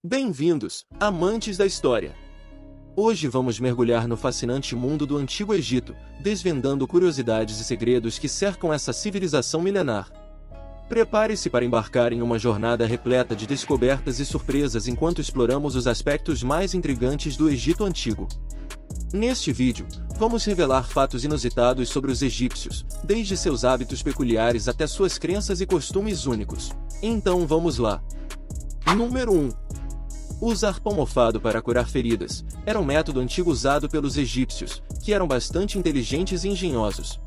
Bem-vindos, amantes da história! Hoje vamos mergulhar no fascinante mundo do Antigo Egito, desvendando curiosidades e segredos que cercam essa civilização milenar. Prepare-se para embarcar em uma jornada repleta de descobertas e surpresas enquanto exploramos os aspectos mais intrigantes do Egito Antigo. Neste vídeo, vamos revelar fatos inusitados sobre os egípcios, desde seus hábitos peculiares até suas crenças e costumes únicos. Então vamos lá! Número 1. Usar pão mofado para curar feridas era um método antigo usado pelos egípcios, que eram bastante inteligentes e engenhosos.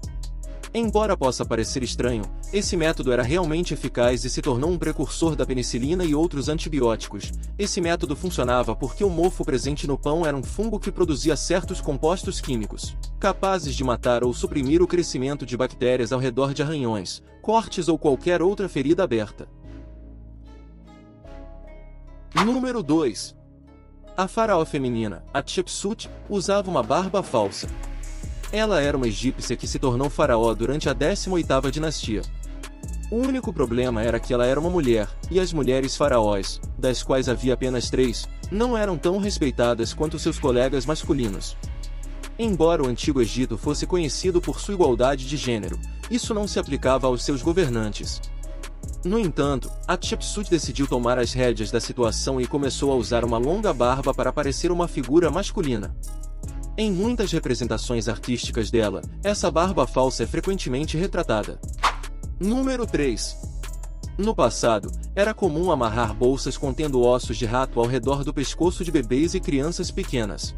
Embora possa parecer estranho, esse método era realmente eficaz e se tornou um precursor da penicilina e outros antibióticos. Esse método funcionava porque o mofo presente no pão era um fungo que produzia certos compostos químicos, capazes de matar ou suprimir o crescimento de bactérias ao redor de arranhões, cortes ou qualquer outra ferida aberta. Número 2. A faraó feminina, Hatshepsut, usava uma barba falsa. Ela era uma egípcia que se tornou faraó durante a 18ª dinastia. O único problema era que ela era uma mulher, e as mulheres faraós, das quais havia apenas 3, não eram tão respeitadas quanto seus colegas masculinos. Embora o Antigo Egito fosse conhecido por sua igualdade de gênero, isso não se aplicava aos seus governantes. No entanto, Hatshepsut decidiu tomar as rédeas da situação e começou a usar uma longa barba para parecer uma figura masculina. Em muitas representações artísticas dela, essa barba falsa é frequentemente retratada. Número 3. No passado, era comum amarrar bolsas contendo ossos de rato ao redor do pescoço de bebês e crianças pequenas.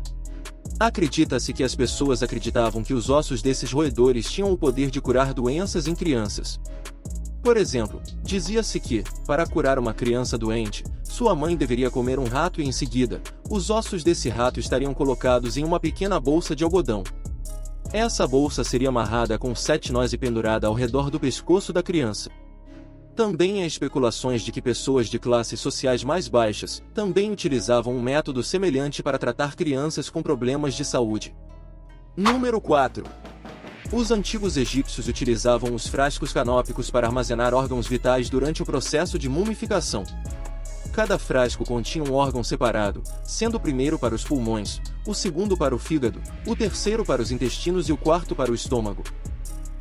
Acredita-se que as pessoas acreditavam que os ossos desses roedores tinham o poder de curar doenças em crianças. Por exemplo, dizia-se que, para curar uma criança doente, sua mãe deveria comer um rato e em seguida, os ossos desse rato estariam colocados em uma pequena bolsa de algodão. Essa bolsa seria amarrada com 7 nós e pendurada ao redor do pescoço da criança. Também há especulações de que pessoas de classes sociais mais baixas também utilizavam um método semelhante para tratar crianças com problemas de saúde. Número 4. Os antigos egípcios utilizavam os frascos canópicos para armazenar órgãos vitais durante o processo de mumificação. Cada frasco continha um órgão separado, sendo o primeiro para os pulmões, o segundo para o fígado, o terceiro para os intestinos e o quarto para o estômago.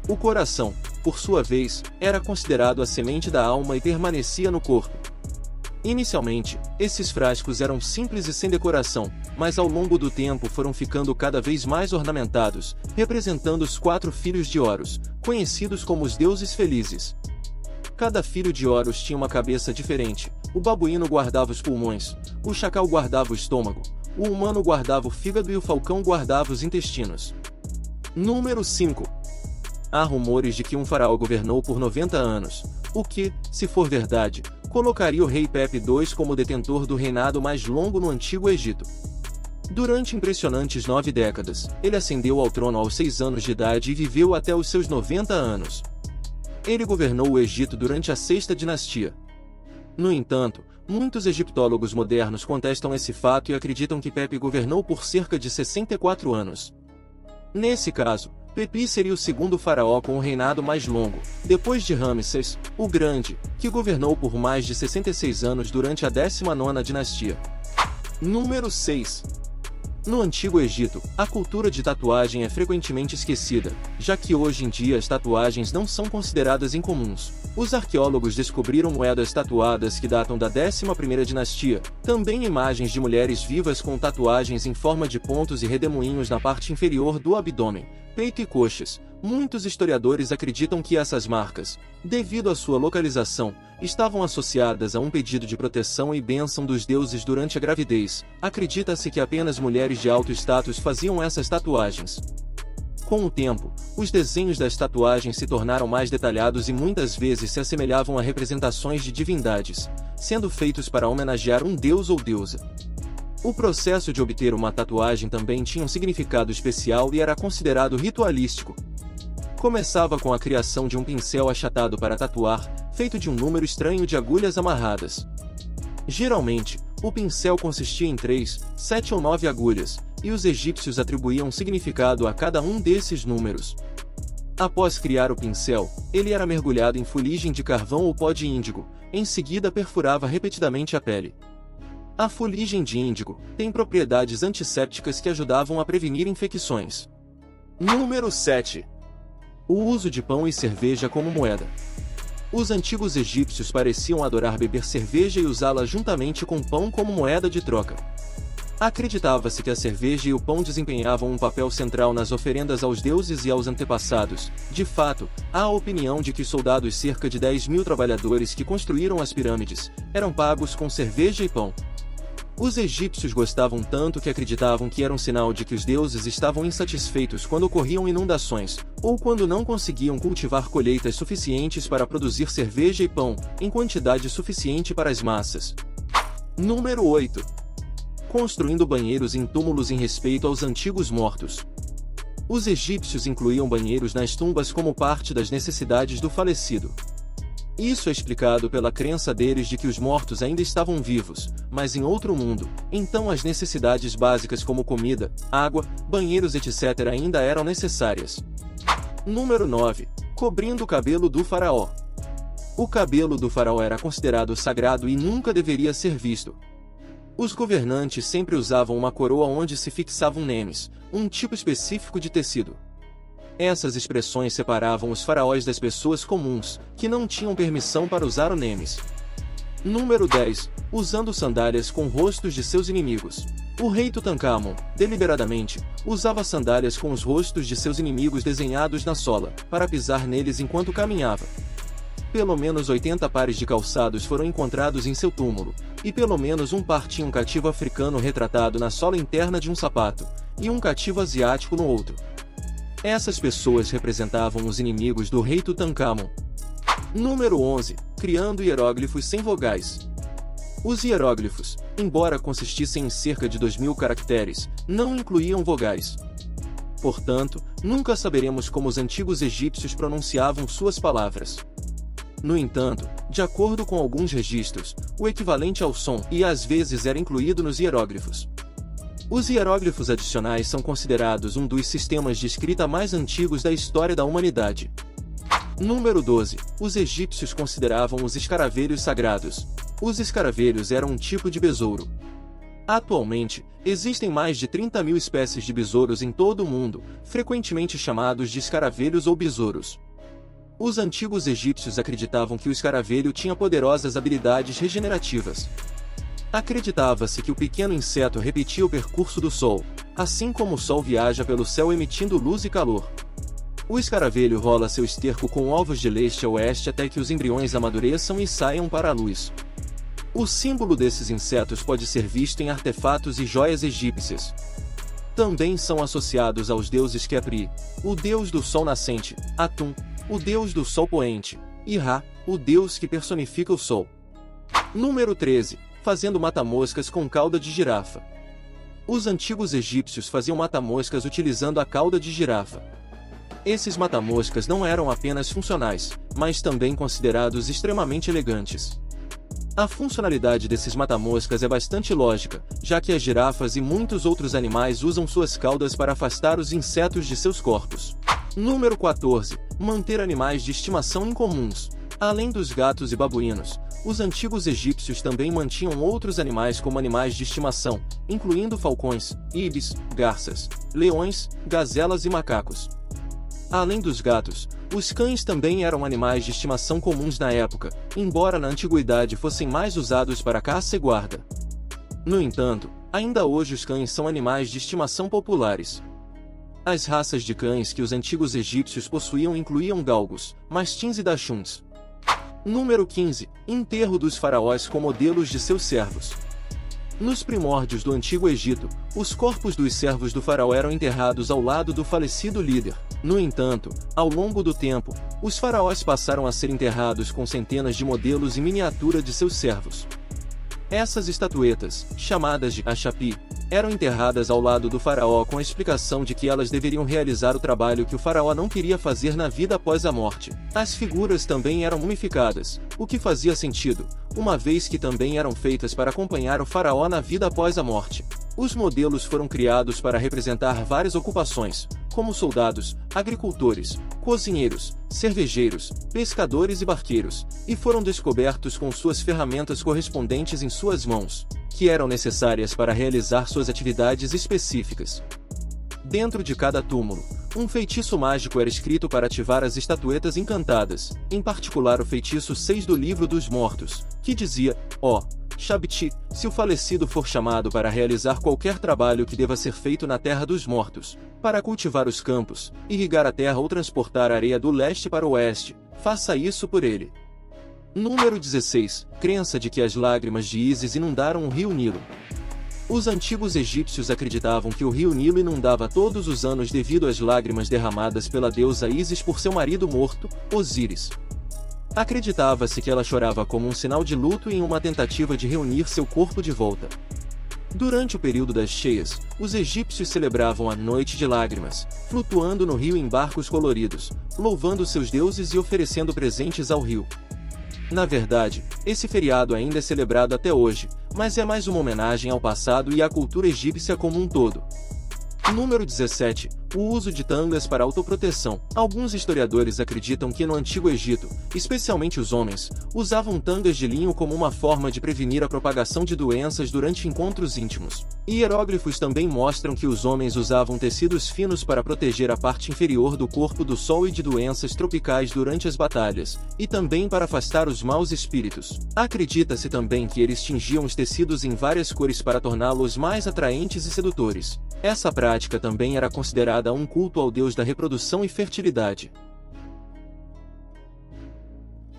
O coração, por sua vez, era considerado a semente da alma e permanecia no corpo. Inicialmente, esses frascos eram simples e sem decoração, mas ao longo do tempo foram ficando cada vez mais ornamentados, representando os 4 filhos de Horus, conhecidos como os deuses felizes. Cada filho de Horus tinha uma cabeça diferente, o babuíno guardava os pulmões, o chacal guardava o estômago, o humano guardava o fígado e o falcão guardava os intestinos. Número 5. Há rumores de que um faraó governou por 90 anos, o que, se for verdade, colocaria o rei Pepe II como detentor do reinado mais longo no Antigo Egito. Durante impressionantes 9 décadas, ele ascendeu ao trono aos 6 anos de idade e viveu até os seus 90 anos. Ele governou o Egito durante a 6ª dinastia. No entanto, muitos egiptólogos modernos contestam esse fato e acreditam que Pepe governou por cerca de 64 anos. Nesse caso, Pepi seria o segundo faraó com o reinado mais longo, depois de Ramsés, o Grande, que governou por mais de 66 anos durante a 19ª dinastia. Número 6. No Antigo Egito, a cultura de tatuagem é frequentemente esquecida, já que hoje em dia as tatuagens não são consideradas incomuns. Os arqueólogos descobriram moedas tatuadas que datam da 11ª dinastia, também imagens de mulheres vivas com tatuagens em forma de pontos e redemoinhos na parte inferior do abdômen, peito e coxas. Muitos historiadores acreditam que essas marcas, devido à sua localização, estavam associadas a um pedido de proteção e bênção dos deuses durante a gravidez. Acredita-se que apenas mulheres de alto status faziam essas tatuagens. Com o tempo, os desenhos das tatuagens se tornaram mais detalhados e muitas vezes se assemelhavam a representações de divindades, sendo feitos para homenagear um deus ou deusa. O processo de obter uma tatuagem também tinha um significado especial e era considerado ritualístico. Começava com a criação de um pincel achatado para tatuar, feito de um número estranho de agulhas amarradas. Geralmente, o pincel consistia em 3, 7 ou 9 agulhas, e os egípcios atribuíam significado a cada um desses números. Após criar o pincel, ele era mergulhado em fuligem de carvão ou pó de índigo, em seguida perfurava repetidamente a pele. A fuligem de índigo tem propriedades antissépticas que ajudavam a prevenir infecções. Número 7. O uso de pão e cerveja como moeda. Os antigos egípcios pareciam adorar beber cerveja e usá-la juntamente com pão como moeda de troca. Acreditava-se que a cerveja e o pão desempenhavam um papel central nas oferendas aos deuses e aos antepassados. De fato, há a opinião de que os soldados, cerca de 10.000 trabalhadores que construíram as pirâmides, eram pagos com cerveja e pão. Os egípcios gostavam tanto que acreditavam que era um sinal de que os deuses estavam insatisfeitos quando ocorriam inundações, ou quando não conseguiam cultivar colheitas suficientes para produzir cerveja e pão, em quantidade suficiente para as massas. Número 8. Construindo banheiros em túmulos em respeito aos antigos mortos. Os egípcios incluíam banheiros nas tumbas como parte das necessidades do falecido. Isso é explicado pela crença deles de que os mortos ainda estavam vivos, mas em outro mundo, então as necessidades básicas como comida, água, banheiros etc. ainda eram necessárias. Número 9. Cobrindo o cabelo do faraó. O cabelo do faraó era considerado sagrado e nunca deveria ser visto. Os governantes sempre usavam uma coroa onde se fixavam nemes, um tipo específico de tecido. Essas expressões separavam os faraós das pessoas comuns, que não tinham permissão para usar o nemes. Número 10. Usando sandálias com rostos de seus inimigos. O rei Tutancâmon, deliberadamente, usava sandálias com os rostos de seus inimigos desenhados na sola, para pisar neles enquanto caminhava. Pelo menos 80 pares de calçados foram encontrados em seu túmulo, e pelo menos um par tinha um cativo africano retratado na sola interna de um sapato, e um cativo asiático no outro. Essas pessoas representavam os inimigos do rei Tutancâmon. Número 11. Criando hieróglifos sem vogais. Os hieróglifos, embora consistissem em cerca de 2.000 caracteres, não incluíam vogais. Portanto, nunca saberemos como os antigos egípcios pronunciavam suas palavras. No entanto, de acordo com alguns registros, o equivalente ao som e às vezes era incluído nos hieróglifos. Os hieróglifos adicionais são considerados um dos sistemas de escrita mais antigos da história da humanidade. Número 12. Os egípcios consideravam os escaravelhos sagrados. Os escaravelhos eram um tipo de besouro. Atualmente, existem mais de 30.000 espécies de besouros em todo o mundo, frequentemente chamados de escaravelhos ou besouros. Os antigos egípcios acreditavam que o escaravelho tinha poderosas habilidades regenerativas. Acreditava-se que o pequeno inseto repetia o percurso do Sol, assim como o Sol viaja pelo céu emitindo luz e calor. O escaravelho rola seu esterco com ovos de leste a oeste até que os embriões amadureçam e saiam para a luz. O símbolo desses insetos pode ser visto em artefatos e joias egípcias. Também são associados aos deuses Khepri, o deus do sol nascente, Atum, o deus do sol poente, e Ra, o deus que personifica o sol. Número 13. Fazendo mata-moscas com cauda de girafa. Os antigos egípcios faziam mata-moscas utilizando a cauda de girafa. Esses mata-moscas não eram apenas funcionais, mas também considerados extremamente elegantes. A funcionalidade desses mata-moscas é bastante lógica, já que as girafas e muitos outros animais usam suas caudas para afastar os insetos de seus corpos. Número 14. Manter animais de estimação incomuns. Além dos gatos e babuínos, os antigos egípcios também mantinham outros animais como animais de estimação, incluindo falcões, ibis, garças, leões, gazelas e macacos. Além dos gatos, os cães também eram animais de estimação comuns na época, embora na antiguidade fossem mais usados para caça e guarda. No entanto, ainda hoje os cães são animais de estimação populares. As raças de cães que os antigos egípcios possuíam incluíam galgos, mastins e dachuns. Número 15. Enterro dos faraós com modelos de seus servos. Nos primórdios do Antigo Egito, os corpos dos servos do faraó eram enterrados ao lado do falecido líder. No entanto, ao longo do tempo, os faraós passaram a ser enterrados com centenas de modelos em miniatura de seus servos. Essas estatuetas, chamadas de achapi, eram enterradas ao lado do faraó com a explicação de que elas deveriam realizar o trabalho que o faraó não queria fazer na vida após a morte. As figuras também eram mumificadas, o que fazia sentido, uma vez que também eram feitas para acompanhar o faraó na vida após a morte. Os modelos foram criados para representar várias ocupações, como soldados, agricultores, cozinheiros, cervejeiros, pescadores e barqueiros, e foram descobertos com suas ferramentas correspondentes em suas mãos, que eram necessárias para realizar suas atividades específicas. Dentro de cada túmulo, um feitiço mágico era escrito para ativar as estatuetas encantadas, em particular o feitiço 6 do Livro dos Mortos, que dizia: ó Shabti, se o falecido for chamado para realizar qualquer trabalho que deva ser feito na terra dos mortos, para cultivar os campos, irrigar a terra ou transportar areia do leste para o oeste, faça isso por ele. Número 16. Crença de que as lágrimas de Ísis inundaram o rio Nilo. Os antigos egípcios acreditavam que o rio Nilo inundava todos os anos devido às lágrimas derramadas pela deusa Ísis por seu marido morto, Osíris. Acreditava-se que ela chorava como um sinal de luto em uma tentativa de reunir seu corpo de volta. Durante o período das cheias, os egípcios celebravam a Noite de Lágrimas, flutuando no rio em barcos coloridos, louvando seus deuses e oferecendo presentes ao rio. Na verdade, esse feriado ainda é celebrado até hoje, mas é mais uma homenagem ao passado e à cultura egípcia como um todo. Número 17. O uso de tangas para autoproteção. Alguns historiadores acreditam que no Antigo Egito, especialmente os homens, usavam tangas de linho como uma forma de prevenir a propagação de doenças durante encontros íntimos. Hieróglifos também mostram que os homens usavam tecidos finos para proteger a parte inferior do corpo do sol e de doenças tropicais durante as batalhas, e também para afastar os maus espíritos. Acredita-se também que eles tingiam os tecidos em várias cores para torná-los mais atraentes e sedutores. Essa prática também era considerada um culto ao deus da reprodução e fertilidade.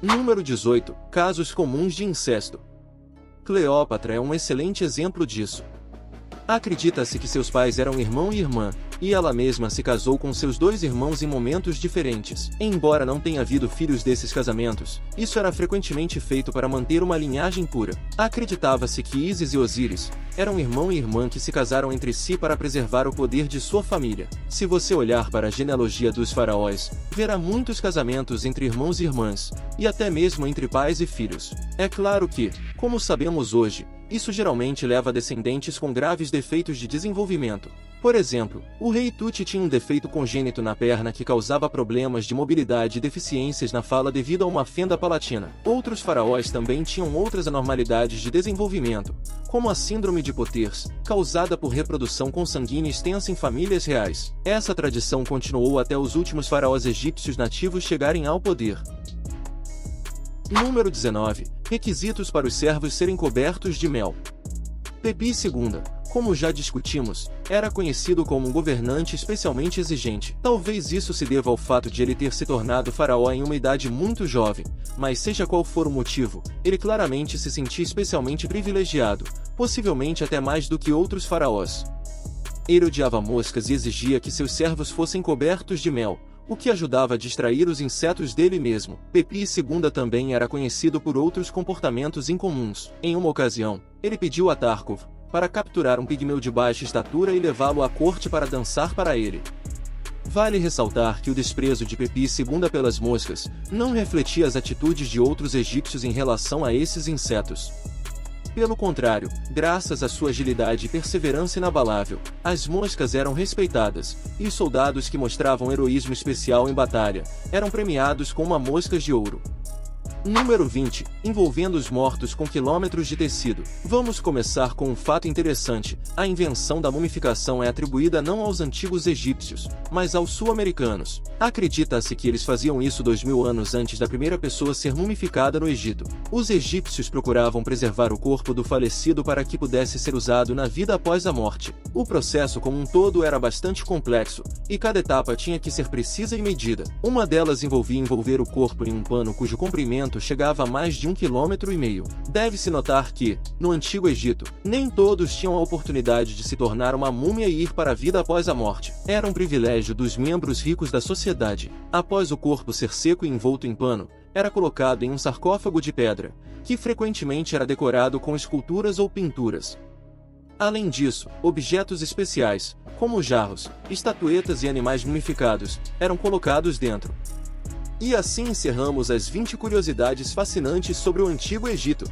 Número 18. Casos comuns de incesto. Cleópatra é um excelente exemplo disso. Acredita-se que seus pais eram irmão e irmã, e ela mesma se casou com seus 2 irmãos em momentos diferentes. Embora não tenha havido filhos desses casamentos, isso era frequentemente feito para manter uma linhagem pura. Acreditava-se que Ísis e Osíris eram irmão e irmã que se casaram entre si para preservar o poder de sua família. Se você olhar para a genealogia dos faraós, verá muitos casamentos entre irmãos e irmãs, e até mesmo entre pais e filhos. É claro que, como sabemos hoje, isso geralmente leva a descendentes com graves defeitos de desenvolvimento. Por exemplo, o rei Tut tinha um defeito congênito na perna que causava problemas de mobilidade e deficiências na fala devido a uma fenda palatina. Outros faraós também tinham outras anormalidades de desenvolvimento, como a síndrome de Potters, causada por reprodução consanguínea extensa em famílias reais. Essa tradição continuou até os últimos faraós egípcios nativos chegarem ao poder. Número 19. Requisitos para os servos serem cobertos de mel. Pepi II, como já discutimos, era conhecido como um governante especialmente exigente. Talvez isso se deva ao fato de ele ter se tornado faraó em uma idade muito jovem, mas seja qual for o motivo, ele claramente se sentia especialmente privilegiado, possivelmente até mais do que outros faraós. Ele odiava moscas e exigia que seus servos fossem cobertos de mel, o que ajudava a distrair os insetos dele mesmo. Pepi II também era conhecido por outros comportamentos incomuns. Em uma ocasião, ele pediu a Tarkov para capturar um pigmeu de baixa estatura e levá-lo à corte para dançar para ele. Vale ressaltar que o desprezo de Pepi II pelas moscas não refletia as atitudes de outros egípcios em relação a esses insetos. Pelo contrário, graças à sua agilidade e perseverança inabalável, as moscas eram respeitadas, e os soldados que mostravam heroísmo especial em batalha eram premiados com uma mosca de ouro. Número 20. Envolvendo os mortos com quilômetros de tecido. Vamos começar com um fato interessante. A invenção da mumificação é atribuída não aos antigos egípcios, mas aos sul-americanos. Acredita-se que eles faziam isso 2000 anos antes da primeira pessoa ser mumificada no Egito. Os egípcios procuravam preservar o corpo do falecido para que pudesse ser usado na vida após a morte. O processo como um todo era bastante complexo, e cada etapa tinha que ser precisa e medida. Uma delas envolvia envolver o corpo em um pano cujo comprimento chegava a mais de 1,5 km. Deve-se notar que, no Antigo Egito, nem todos tinham a oportunidade de se tornar uma múmia e ir para a vida após a morte. Era um privilégio dos membros ricos da sociedade. Após o corpo ser seco e envolto em pano, era colocado em um sarcófago de pedra, que frequentemente era decorado com esculturas ou pinturas. Além disso, objetos especiais, como jarros, estatuetas e animais mumificados, eram colocados dentro. E assim encerramos as 20 curiosidades fascinantes sobre o Antigo Egito.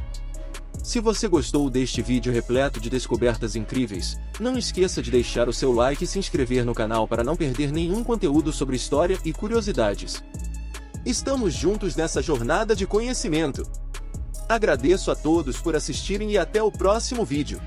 Se você gostou deste vídeo repleto de descobertas incríveis, não esqueça de deixar o seu like e se inscrever no canal para não perder nenhum conteúdo sobre história e curiosidades. Estamos juntos nessa jornada de conhecimento. Agradeço a todos por assistirem e até o próximo vídeo.